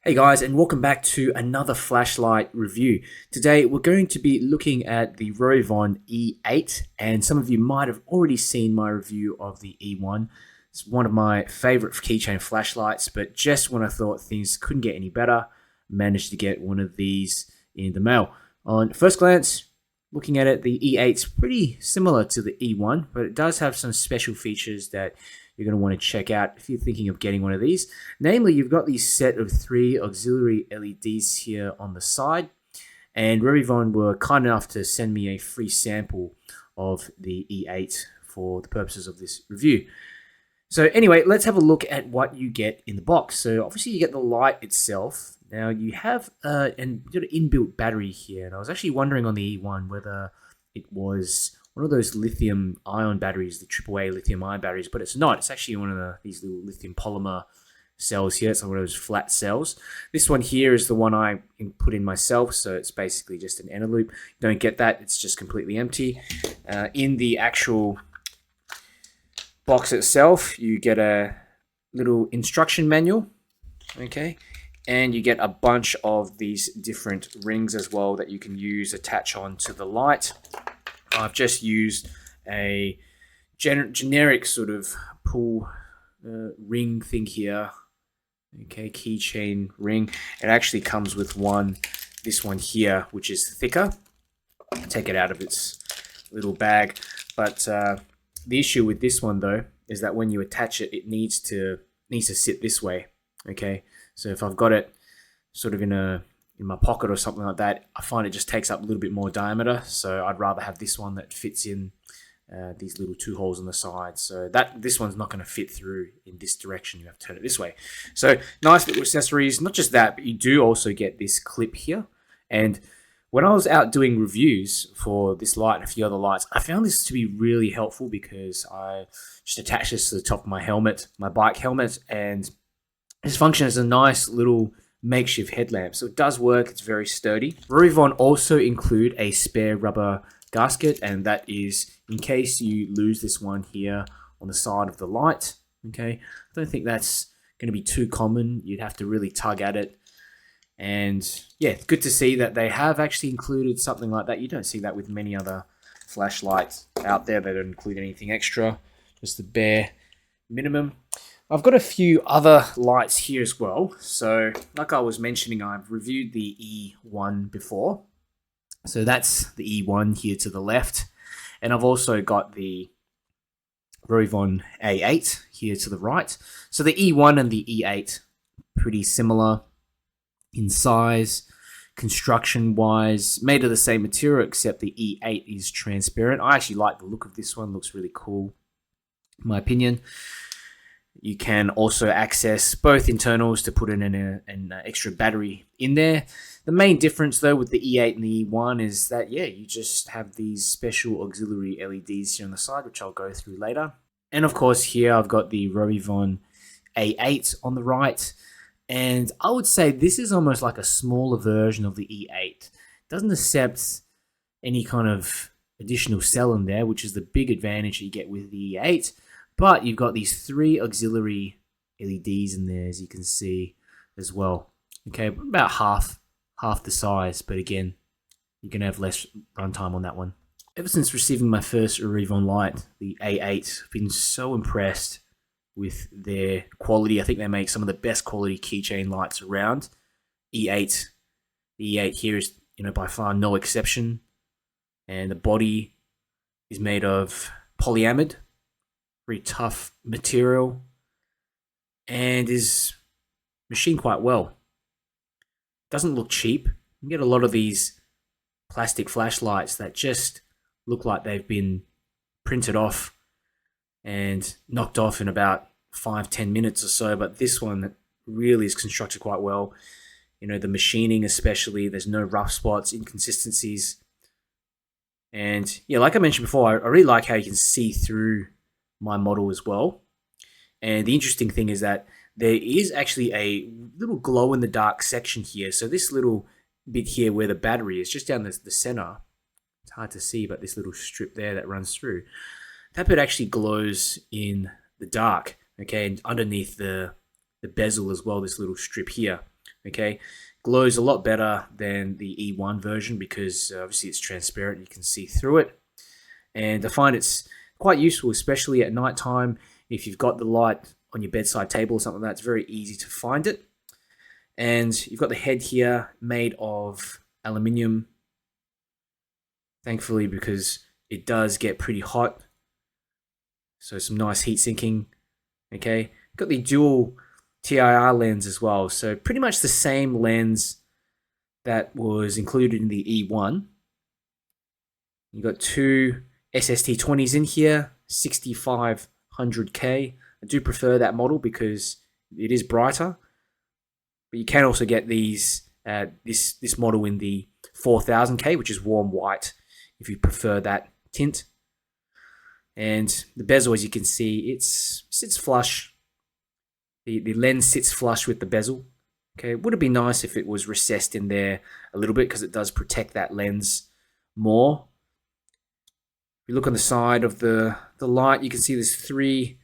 Hey guys, and welcome back to another flashlight review. Today we're going to be looking at the RovyVon E8, and some of you might have already seen my review of the E1. It's one of my favorite keychain flashlights, but just when I thought things couldn't get any better, managed to get one of these in the mail. On first glance, looking at it, the E8's pretty similar to the E1, but it does have some special features that you're going to want to check out if you're thinking of getting one of these. Namely, you've got this set of 3 auxiliary LEDs here on the side, and RovyVon were kind enough to send me a free sample of the E8 for the purposes of this review. So anyway, let's have a look at what you get in the box. So obviously you get the light itself. Now you have an inbuilt battery here, and I was actually wondering on the E1 whether it was one of those lithium ion batteries, the AAA lithium ion batteries, but it's not. It's actually one of these little lithium polymer cells here. It's one of those flat cells. This one here is the one I put in myself, so it's basically just an inner loop. You don't get that. It's just completely empty. In the actual box itself, you get a little instruction manual, okay? And you get a bunch of these different rings as well that you can use, attach onto the light. I've just used a generic sort of pull ring thing here. Okay, keychain ring. It actually comes with this one here, which is thicker. Take it out of its little bag. But the issue with this one though is that when you attach it, it needs to sit this way. Okay, so if I've got it sort of in my pocket or something like that, I find it just takes up a little bit more diameter, so I'd rather have this one that fits in these little 2 holes on the side. So this one's not going to fit through in this direction. You have to turn it this way. So nice little accessories. Not just that, but you do also get this clip here. And when I was out doing reviews for this light and a few other lights, I found this to be really helpful because I just attached this to the top of my helmet, my bike helmet, and this functions as a nice little makeshift headlamp. So it does work. It's very sturdy. RovyVon also include a spare rubber gasket, and that is in case you lose this one here on the side of the light. Okay, I don't think that's going to be too common. You'd have to really tug at it. And yeah, good to see that they have actually included something like that. You don't see that with many other flashlights out there. They don't include anything extra, just the bare minimum. I've got a few other lights here as well. So like I was mentioning, I've reviewed the E1 before. So that's the E1 here to the left. And I've also got the RovyVon E8 here to the right. So the E1 and the E8, pretty similar in size, construction-wise, made of the same material, except the E8 is transparent. I actually like the look of this one. Looks really cool, in my opinion. You can also access both internals to put in an extra battery in there. The main difference though with the E8 and the E1 is that, yeah, you just have these special auxiliary LEDs here on the side, which I'll go through later. And of course here I've got the RovyVon E8 on the right. And I would say this is almost like a smaller version of the E8. It doesn't accept any kind of additional cell in there, which is the big advantage you get with the E8. But you've got these 3 auxiliary LEDs in there, as you can see as well. Okay, about half the size, but again, you're going to have less runtime on that one. Ever since receiving my first RovyVon light, the A8, I've been so impressed with their quality. I think they make some of the best quality keychain lights around. E8, the E8 here is, by far no exception. And the body is made of polyamide, very tough material, and is machined quite well. Doesn't look cheap. You get a lot of these plastic flashlights that just look like they've been printed off and knocked off in about 5-10 minutes or so, but this one really is constructed quite well. The machining especially, there's no rough spots, inconsistencies. And yeah, like I mentioned before, I really like how you can see through my model as well. And the interesting thing is that there is actually a little glow in the dark section here. So this little bit here where the battery is, just down the center, it's hard to see, but this little strip there that runs through, that bit actually glows in the dark. Okay, and underneath the bezel as well, this little strip here. Okay, glows a lot better than the E1 version because obviously it's transparent, you can see through it. And I find it's quite useful, especially at night time. If you've got the light on your bedside table or something like that, it's very easy to find it. And you've got the head here made of aluminium, thankfully, because it does get pretty hot. So some nice heat sinking. Okay, got the dual TIR lens as well. So pretty much the same lens that was included in the E1. You've got two SST20s in here, 6500K. I do prefer that model because it is brighter. But you can also get these this model in the 4000K, which is warm white, if you prefer that tint. And the bezel, as you can see, it sits flush. The lens sits flush with the bezel. Okay, it would have been nice if it was recessed in there a little bit because it does protect that lens more. If you look on the side of the light, you can see there's three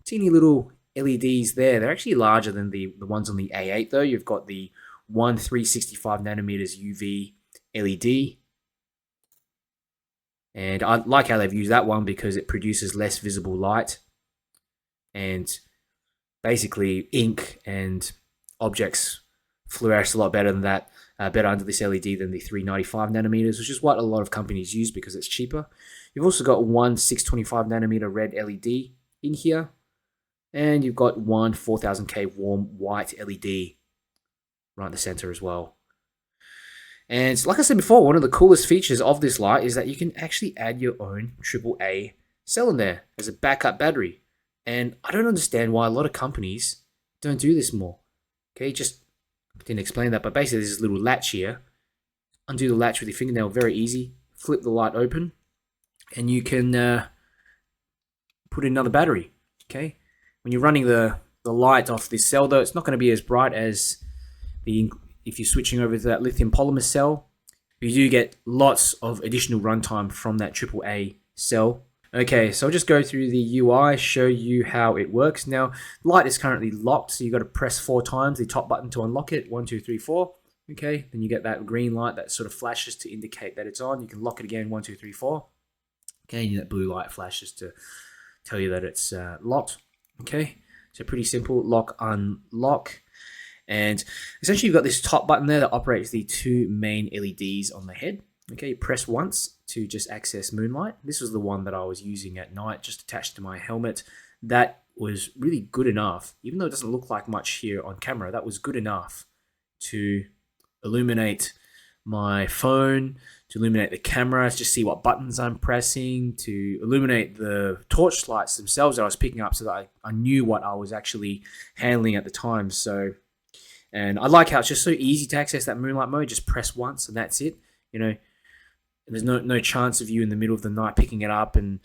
teeny little LEDs there. They're actually larger than the ones on the A8 though. You've got the 365 nanometers UV LED. And I like how they've used that one because it produces less visible light. And basically ink and objects fluoresce a lot better than that, better under this LED than the 395 nanometers, which is what a lot of companies use because it's cheaper. You've also got one 625 nanometer red LED in here, and you've got one 4000K warm white LED right in the center as well. And like I said before, one of the coolest features of this light is that you can actually add your own AAA cell in there as a backup battery. And I don't understand why a lot of companies don't do this more. Okay, just didn't explain that, but basically there's this little latch here. Undo the latch with your fingernail, very easy. Flip the light open, and you can put in another battery. Okay, when you're running the light off this cell, though, it's not going to be as bright as if you're switching over to that lithium polymer cell. You do get lots of additional runtime from that AAA cell. Okay, so I'll just go through the UI, show you how it works. Now, light is currently locked, so you've got to press 4 times the top button to unlock it. 1, 2, 3, 4. Okay, then you get that green light that sort of flashes to indicate that it's on. You can lock it again, 1, 2, 3, 4. Okay, and that blue light flashes to tell you that it's locked. Okay, so pretty simple, lock, unlock. And essentially you've got this top button there that operates the two main LEDs on the head. Okay, you press once to just access moonlight. This was the one that I was using at night, just attached to my helmet. That was really good enough, even though it doesn't look like much here on camera, that was good enough to illuminate my phone, to illuminate the camera, to just see what buttons I'm pressing, to illuminate the torch lights themselves that I was picking up so that I knew what I was actually handling at the time. And I like how it's just so easy to access that moonlight mode. Just press once and that's it. You know, there's no chance of you in the middle of the night picking it up and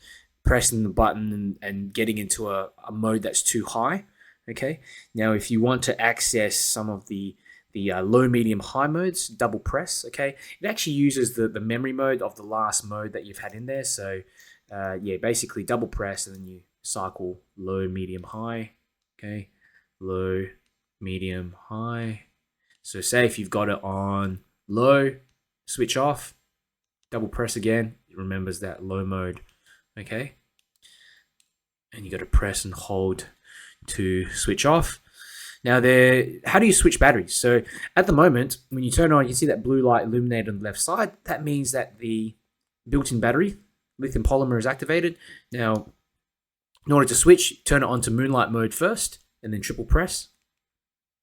pressing the button and getting into a mode that's too high. Okay. Now, if you want to access some of the low, medium, high modes, double press. Okay. It actually uses the memory mode of the last mode that you've had in there. So, yeah, basically double press and then you cycle low, medium, high. Okay. Low, medium, high. So say if you've got it on low, switch off, double press again, it remembers that low mode. Okay. And you got to press and hold to switch off. Now, how do you switch batteries? So at the moment, when you turn on, you can see that blue light illuminated on the left side. That means that the built-in battery, lithium polymer, is activated. Now, in order to switch, turn it on to moonlight mode first, and then triple press.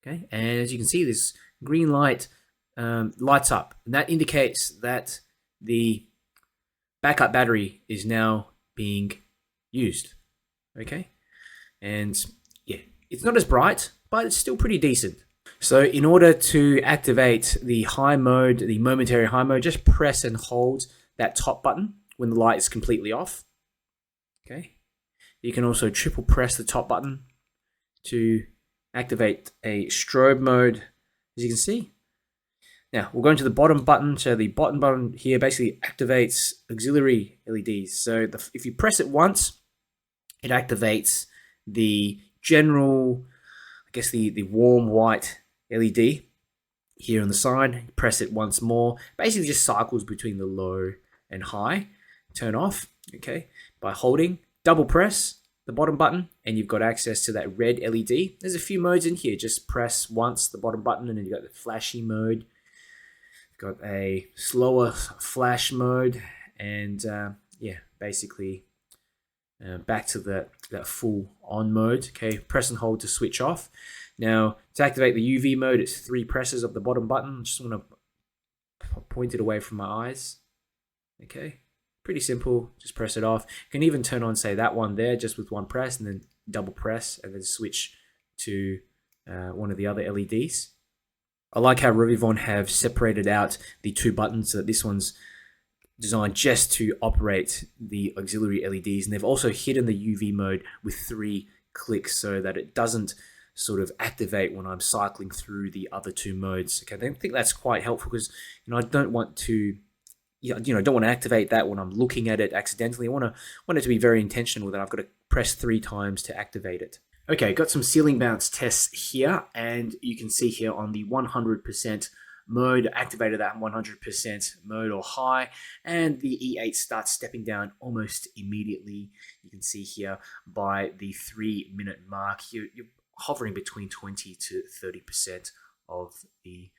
Okay, and as you can see, this green light lights up, and that indicates that the backup battery is now being used. Okay, and yeah, it's not as bright, but it's still pretty decent. So in order to activate the high mode, the momentary high mode, just press and hold that top button when the light is completely off. Okay, you can also triple press the top button to activate a strobe mode, as you can see. Now, we'll go into the bottom button. So the bottom button here basically activates auxiliary LEDs. So if you press it once, it activates the general, I guess the warm white LED. here on the side, press it once more. Basically just cycles between the low and high. Turn off, okay, by holding. Double press the bottom button and you've got access to that red LED. There's a few modes in here. Just press once the bottom button and then you've got the flashy mode. You've got a slower flash mode and yeah, basically back to that full on mode. Okay, press and hold to switch off. Now, to activate the UV mode, it's 3 presses of the bottom button. Just want to point it away from my eyes. Okay, pretty simple. Just press it off. You can even turn on, say, that one there just with one press and then double press and then switch to one of the other LEDs. I like how RovyVon have separated out the 2 buttons so that this one's designed just to operate the auxiliary LEDs, and they've also hidden the UV mode with 3 clicks so that it doesn't sort of activate when I'm cycling through the other 2 modes. Okay, I think that's quite helpful because I don't want to don't want to activate that when I'm looking at it accidentally. I want it to be very intentional that I've got to press 3 times to activate it. Okay, got some ceiling bounce tests here, and you can see here on the 100% mode, activated that 100% mode or high, and the E8 starts stepping down almost immediately. You can see here by the 3-minute mark, you're hovering between 20 to 30% of the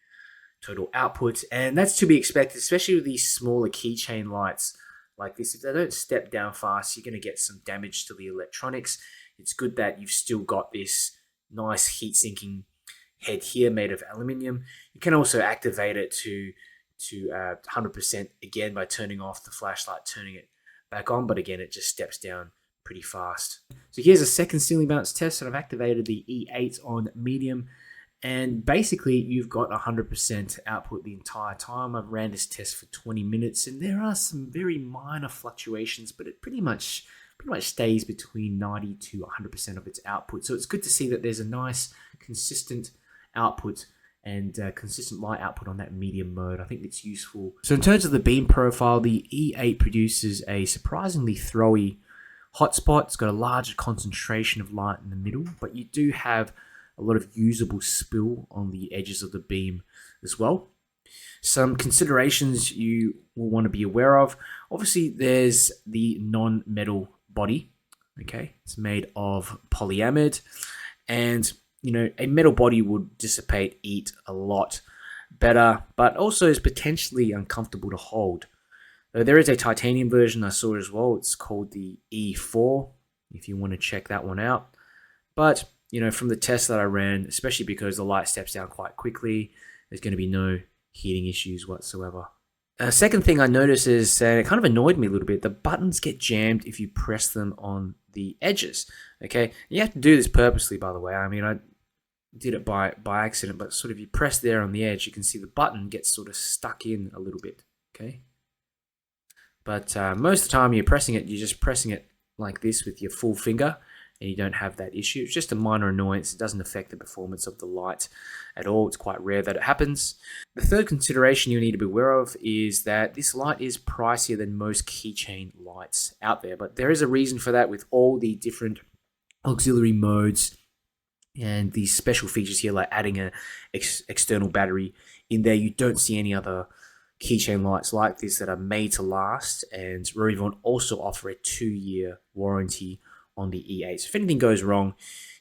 total output, and that's to be expected, especially with these smaller keychain lights like this. If they don't step down fast, you're going to get some damage to the electronics. It's good that you've still got this nice heat sinking head here made of aluminium. You can also activate it to 100% again by turning off the flashlight, turning it back on, but again it just steps down pretty fast. So here's a second ceiling bounce test, and I've activated the E8 on medium, and basically you've got 100% output the entire time. I've ran this test for 20 minutes and there are some very minor fluctuations, but it pretty much stays between 90 to 100% of its output. So it's good to see that there's a nice consistent output and consistent light output on that medium mode. I think it's useful. So in terms of the beam profile, the E8 produces a surprisingly throwy hotspot. It's got a larger concentration of light in the middle, but you do have a lot of usable spill on the edges of the beam as well. Some considerations you will want to be aware of. Obviously, there's the non-metal body. Okay, it's made of polyamide, and a metal body would dissipate heat a lot better, but also is potentially uncomfortable to hold. There is a titanium version I saw as well. It's called the E4, if you want to check that one out. But from the test that I ran, especially because the light steps down quite quickly, there's going to be no heating issues whatsoever. Second thing I noticed is, it kind of annoyed me a little bit, the buttons get jammed if you press them on the edges. Okay, you have to do this purposely, by the way. I mean, I did it by accident, but sort of you press there on the edge, you can see the button gets sort of stuck in a little bit. Okay, but most of the time you're just pressing it like this with your full finger, and you don't have that issue. It's just a minor annoyance. It doesn't affect the performance of the light at all. It's quite rare that it happens. The third consideration you need to be aware of is that this light is pricier than most keychain lights out there, but there is a reason for that with all the different auxiliary modes and these special features here, like adding an external battery in there. You don't see any other keychain lights like this that are made to last, and RovyVon also offer a 2-year warranty on the E8. So if anything goes wrong,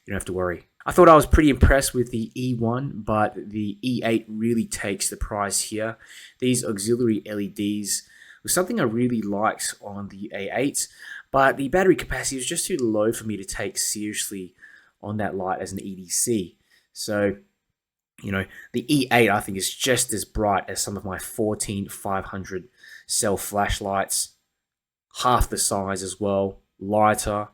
you don't have to worry. I thought I was pretty impressed with the E1, but the E8 really takes the prize here. These auxiliary LEDs was something I really liked on the A8, but the battery capacity was just too low for me to take seriously on that light as an EDC. So, the E8 I think is just as bright as some of my 14500 cell flashlights, half the size as well, lighter.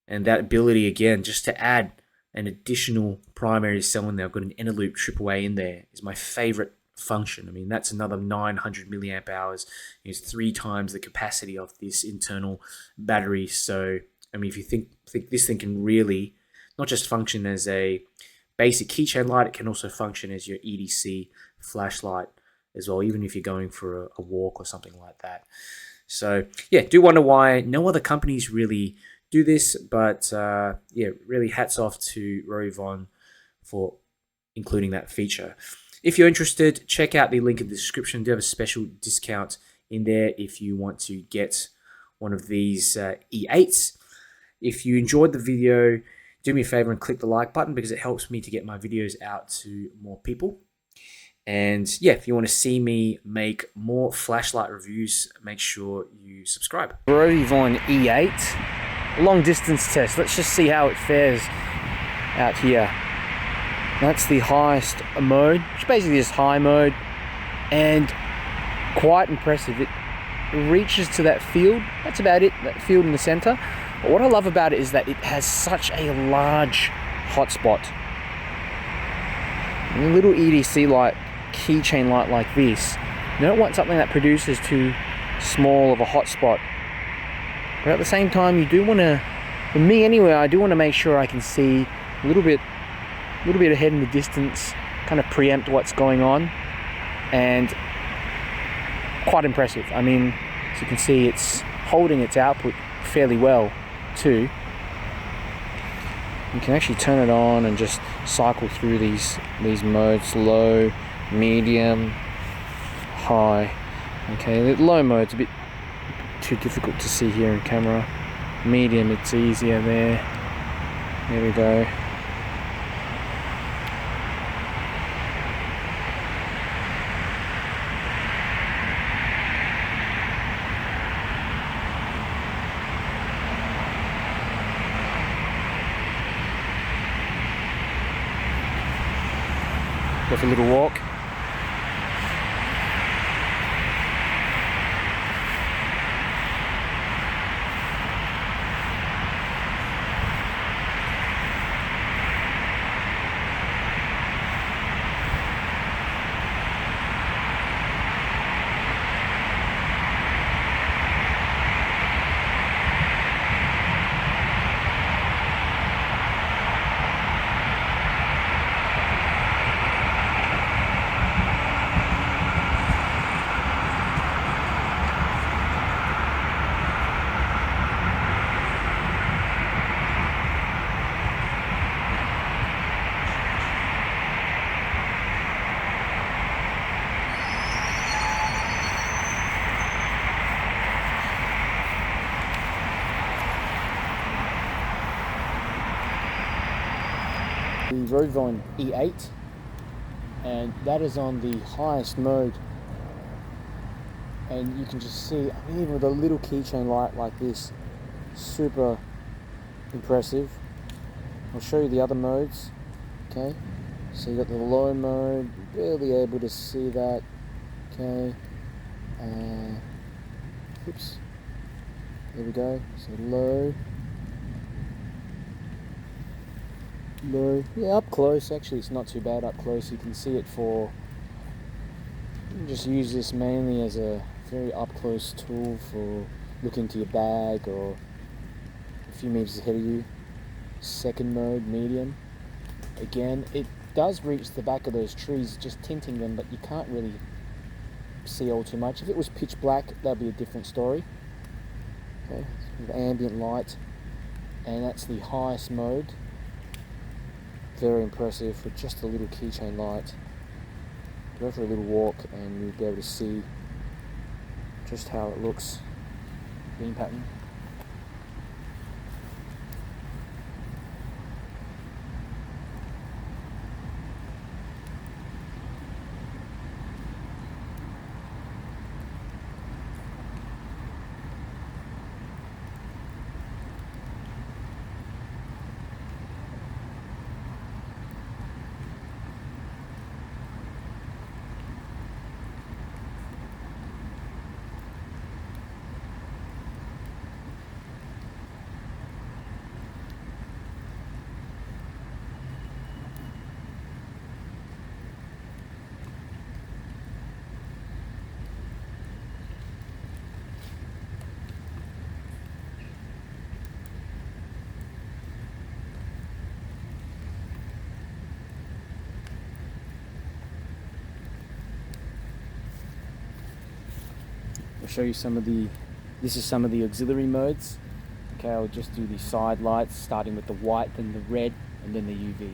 And that ability, again, just to add an additional primary cell in there, I've got an inner loop AAA in there, is my favorite function. I mean, that's another 900 milliamp hours. It's 3 times the capacity of this internal battery. So, I mean, if you think this thing can really not just function as a basic keychain light, it can also function as your EDC flashlight as well, even if you're going for a walk or something like that. So, yeah, do wonder why no other companies really do this, but yeah, really hats off to RovyVon for including that feature. If you're interested, check out the link in the description. I do have a special discount in there if you want to get one of these E8s. If you enjoyed the video, do me a favor and click the like button because it helps me to get my videos out to more people. And yeah, if you want to see me make more flashlight reviews, make sure you subscribe. RovyVon E8 long distance test. Let's just see how it fares out here. That's the highest mode, which basically is high mode, and quite impressive. It reaches to that field. That's about it, that field in the center. But what I love about it is that it has such a large hotspot. A little EDC light, keychain light like this, you don't want something that produces too small of a hotspot. But at the same time, you do want to, for me anyway, I do want to make sure I can see a little bit ahead in the distance, kind of preempt what's going on, and quite impressive. I mean, as you can see, it's holding its output fairly well too. You can actually turn it on and just cycle through these modes: low, medium, high. Okay, the low mode's a bit too difficult to see here in camera. Medium, it's easier there. There we go. Go for a little walk. The RovyVon E8, and that is on the highest mode, and you can just see, I mean, even with a little keychain light like this, super impressive. I'll show you the other modes. Okay, so you got the low mode, barely able to see that. Okay, oops, there we go. So low, yeah, up close. Actually, it's not too bad up close. You can see it for, you can just use this mainly as a very up close tool for looking to your bag or a few meters ahead of you. Second mode, medium. Again, it does reach the back of those trees, just tinting them, but you can't really see all too much. If it was pitch black, that'd be a different story. Okay, with ambient light, and that's the highest mode. Very impressive with just a little keychain light. Go for a little walk and you'll be able to see just how it looks. Green pattern. I'll show you some of the, this is some of the auxiliary modes. Okay, I'll just do the side lights, starting with the white, then the red, and then the UV.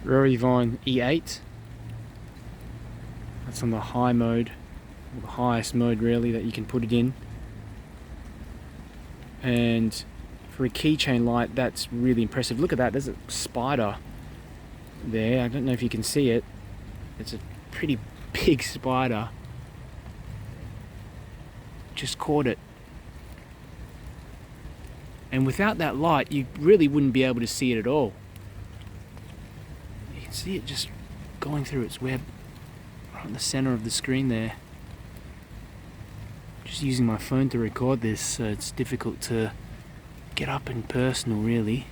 RovyVon E8. That's on the high mode, or the highest mode really that you can put it in. And for a keychain light, that's really impressive. Look at that, there's a spider there. I don't know if you can see it. It's a pretty big spider. Just caught it. And without that light, you really wouldn't be able to see it at all. You can see it just going through its web right in the center of the screen there. Just using my phone to record this, so it's difficult to get up and personal really.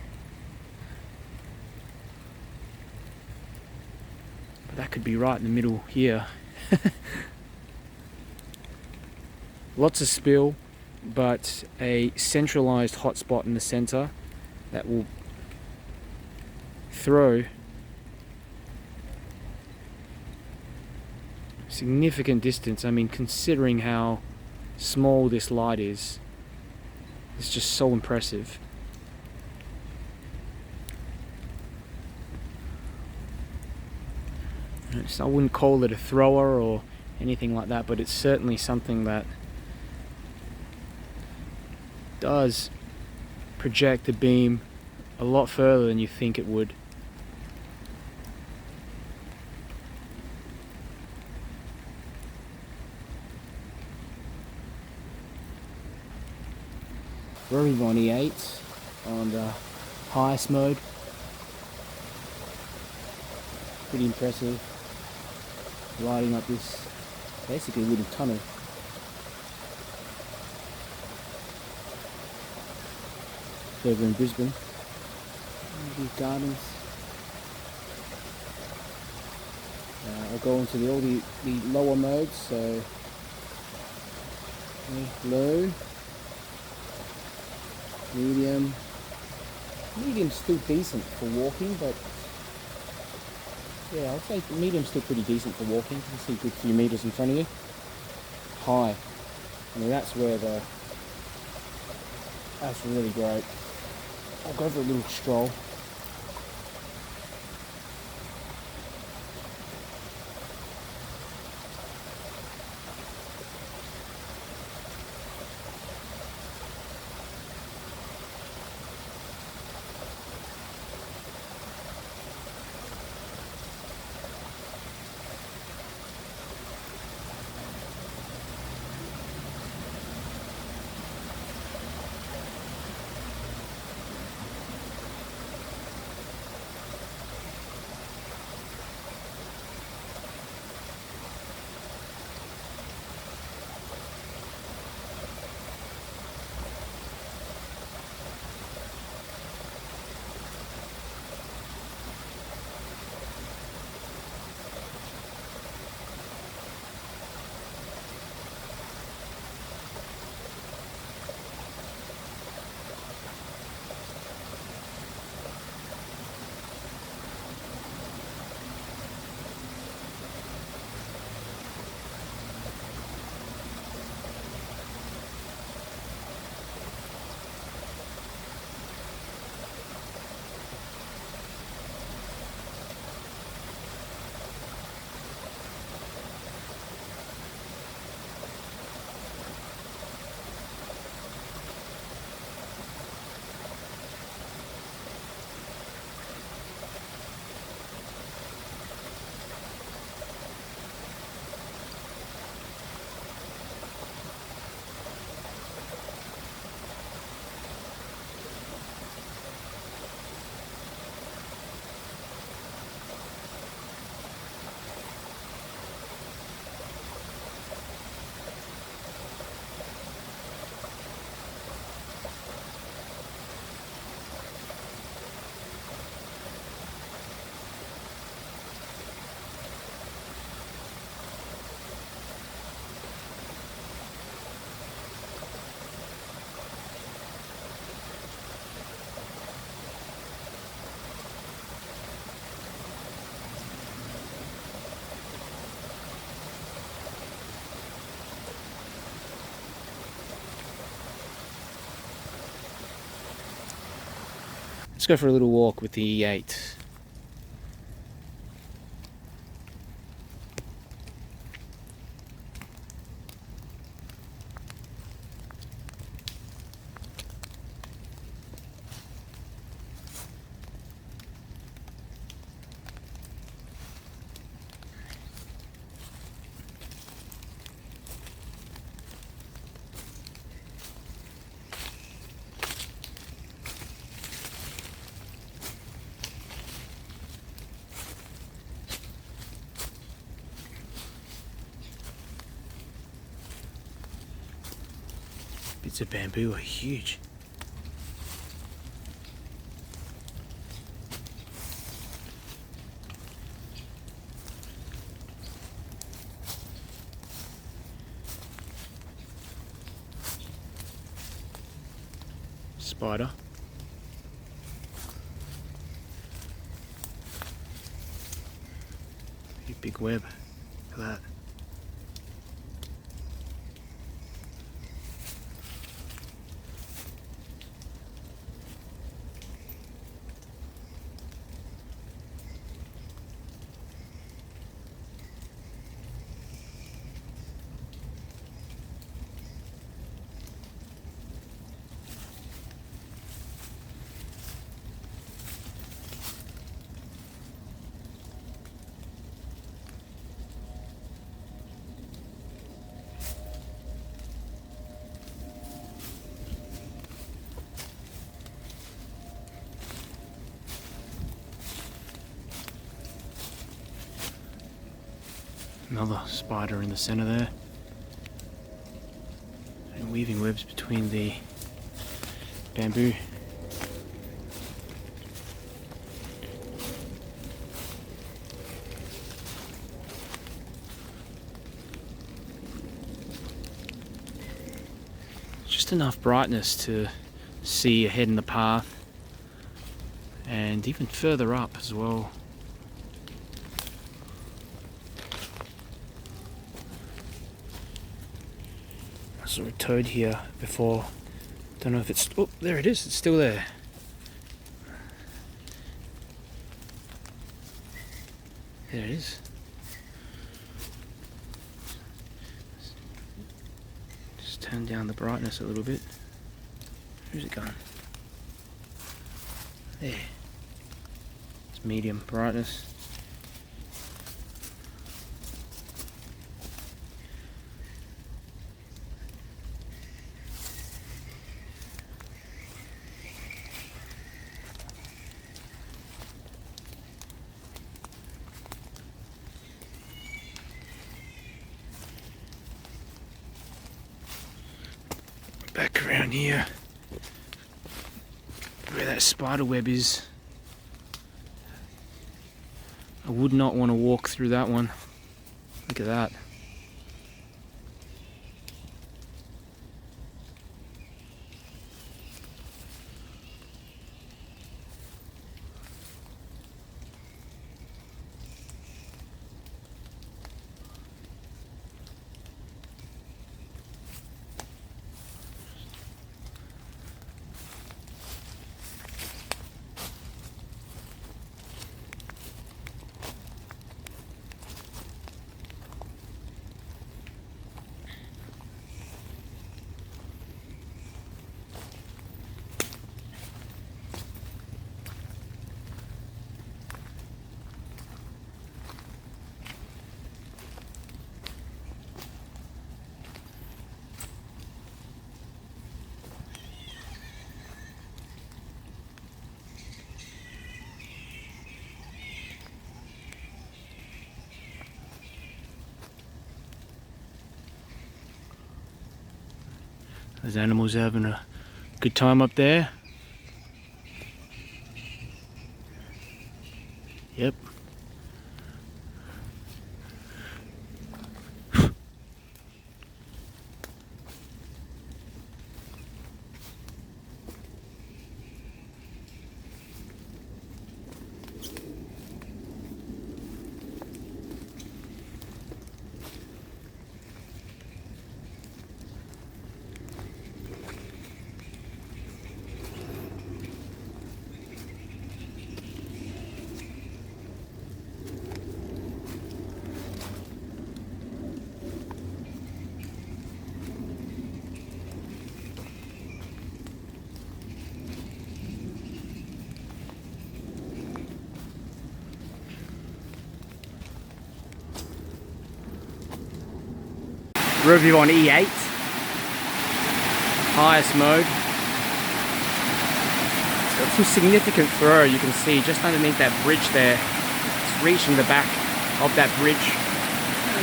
But that could be right in the middle here. Lots of spill, but a centralized hotspot in the center that will throw significant distance. I mean, considering how small this light is, it's just so impressive. I wouldn't call it a thrower or anything like that, but it's certainly something that does project the beam a lot further than you think it would. RovyVon E8 on the highest mode. Pretty impressive. Lighting up this basically little tunnel. Over in Brisbane. These gardens. I'll go into all the lower modes, so low, medium. Medium's still decent for walking, but yeah, I'll say medium's still pretty decent for walking. You can see a good few meters in front of you. High. I mean, that's where that's really great. I'll go for a little stroll. Let's go for a little walk with the E8. bits of bamboo are huge. Spider. Big web. Look at that. Another spider in the center there. And weaving webs between the bamboo. Just enough brightness to see ahead in the path, and even further up as well. I saw a toad here before. Don't know if it's... oh, there it is. It's still there. There it is. Just turn down the brightness a little bit. Where's it gone? There. It's medium brightness. Back around here, where that spider web is. I would not want to walk through that one. Look at that. Those animals are having a good time up there. Yep. RovyVon E8, highest mode. It's got some significant throw, you can see just underneath that bridge there. It's reaching the back of that bridge.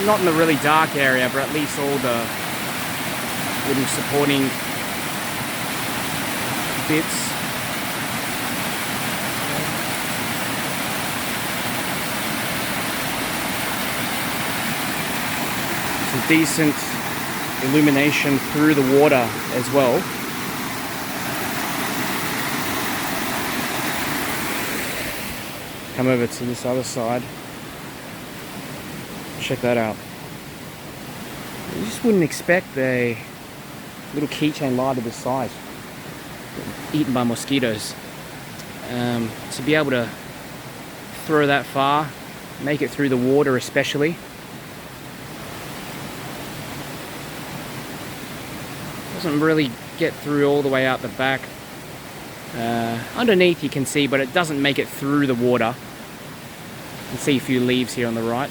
Not in the really dark area, but at least all the little supporting bits. Some decent illumination through the water as well. Come over to this other side. Check that out. You just wouldn't expect a little keychain light of this size, eaten by mosquitoes, to be able to throw that far, make it through the water especially. Doesn't really get through all the way out the back. Underneath you can see, but it doesn't make it through the water. You can see a few leaves here on the right.